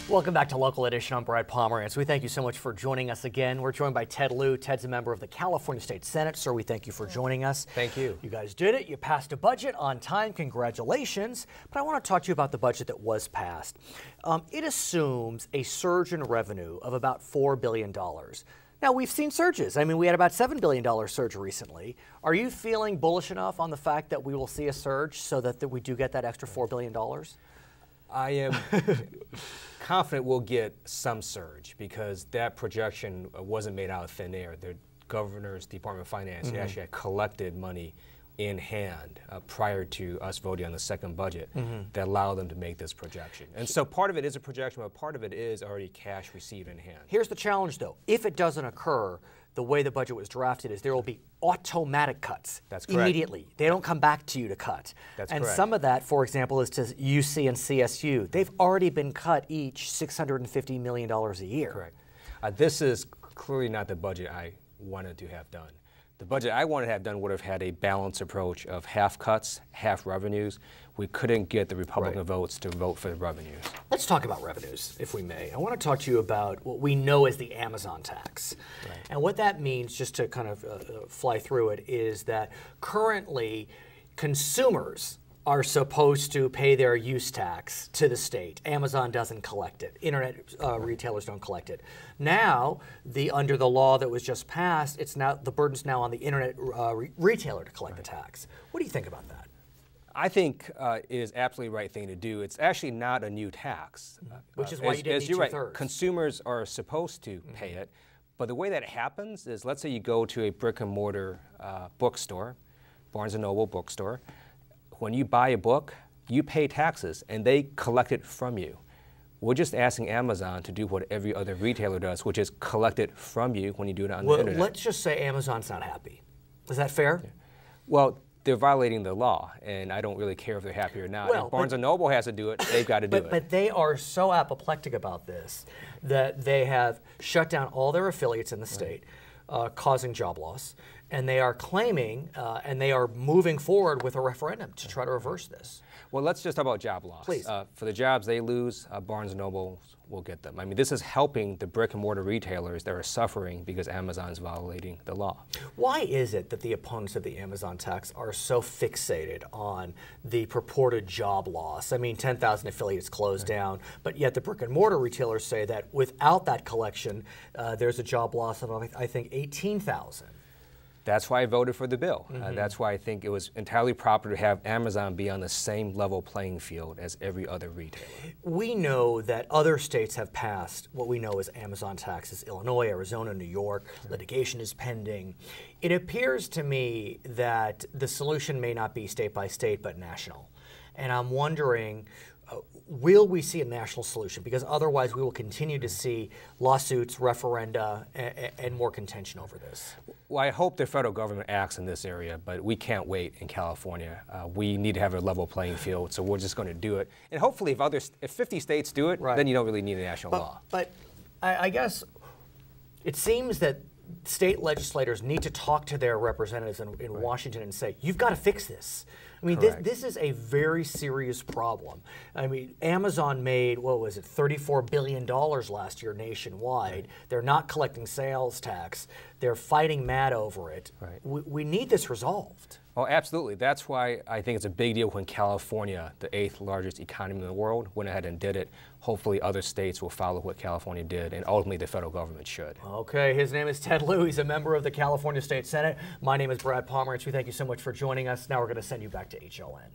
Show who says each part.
Speaker 1: Welcome back to Local Edition. I'm Brad Pomerance. We thank you so much for joining us again. We're joined by Ted Lieu. Ted's a member of the California State Senate. Sir, we thank you for joining us.
Speaker 2: Thank you.
Speaker 1: You guys did it. You passed a budget on time. Congratulations. But I want to talk to you about the budget that was passed. It assumes a surge in revenue of about $4 billion. Now, we've seen surges. I mean, we had about $7 billion surge recently. Are you feeling bullish enough on the fact that we will see a surge so that we do get that extra $4 billion?
Speaker 2: I am confident we'll get some surge because that projection wasn't made out of thin air. The governor's Department of Finance actually had collected money in hand prior to us voting on the second budget that allowed them to make this projection. And so part of it is a projection, but part of it is already cash received in hand.
Speaker 1: Here's the challenge, though. If it doesn't occur, the way the budget was drafted is there will be automatic cuts.
Speaker 2: That's correct.
Speaker 1: Immediately. They don't come back to you to cut.
Speaker 2: That's
Speaker 1: and
Speaker 2: correct.
Speaker 1: some of that, for example, is to UC and CSU. They've already been cut each $650 million a year.
Speaker 2: Correct. This is clearly not the budget I wanted to have done. The budget I wanted to have done would have had a balanced approach of half cuts, half revenues. We couldn't get the Republican votes to vote for the revenues.
Speaker 1: Let's talk about revenues, if we may. I want to talk to you about what we know as the Amazon tax. Right. And what that means, just to kind of fly through it, is that currently consumers are supposed to pay their use tax to the state. Amazon doesn't collect it. Internet retailers don't collect it. Now, under the law that was just passed, the burden's now on the internet retailer to collect the tax. What do you think about that?
Speaker 2: I think it is absolutely the right thing to do. It's actually not a new tax.
Speaker 1: Which is why you didn't need
Speaker 2: you're right,
Speaker 1: two-thirds.
Speaker 2: consumers are supposed to pay it, but the way that happens is, let's say you go to a brick and mortar bookstore, Barnes & Noble bookstore. When you buy a book, you pay taxes, and they collect it from you. We're just asking Amazon to do what every other retailer does, which is collect it from you when you do it on the internet.
Speaker 1: Well, let's just say Amazon's not happy. Is that fair?
Speaker 2: Yeah. Well, they're violating the law, and I don't really care if they're happy or not.
Speaker 1: Well,
Speaker 2: if Barnes & Noble has to do it, they've got to do it.
Speaker 1: But they are so apoplectic about this that they have shut down all their affiliates in the state, causing job loss. And they are claiming, and they are moving forward with a referendum to try to reverse this.
Speaker 2: Well, let's just talk about job loss.
Speaker 1: Please.
Speaker 2: For the jobs they lose, Barnes & Noble will get them. I mean, this is helping the brick and mortar retailers that are suffering because Amazon is violating the law.
Speaker 1: Why is it that the opponents of the Amazon tax are so fixated on the purported job loss? I mean, 10,000 affiliates closed down, but yet the brick and mortar retailers say that without that collection, there's a job loss of, I think, 18,000.
Speaker 2: That's why I voted for the bill. That's why I think it was entirely proper to have Amazon be on the same level playing field as every other retailer.
Speaker 1: We know that other states have passed what we know as Amazon taxes. Illinois, Arizona, New York. Litigation is pending. It appears to me that the solution may not be state by state, but national. And I'm wondering, will we see a national solution? Because otherwise we will continue to see lawsuits, referenda, and more contention over this.
Speaker 2: Well, I hope the federal government acts in this area, but we can't wait in California. We need to have a level playing field, so we're just going to do it. And hopefully if 50 states do it, then you don't really need a national law.
Speaker 1: But I guess it seems that state legislators need to talk to their representatives in Washington and say, you've got to fix this. I mean, this is a very serious problem. I mean, Amazon made, what was it, $34 billion last year nationwide. They're not collecting sales tax. They're fighting mad over it. We need this resolved.
Speaker 2: Oh, absolutely. That's why I think it's a big deal when California, the 8th largest economy in the world, went ahead and did it. Hopefully other states will follow what California did, and ultimately the federal government should.
Speaker 1: Okay, his name is Ted Lieu. He's a member of the California State Senate. My name is Brad Pomerance. We thank you so much for joining us. Now we're going to send you back to HLN.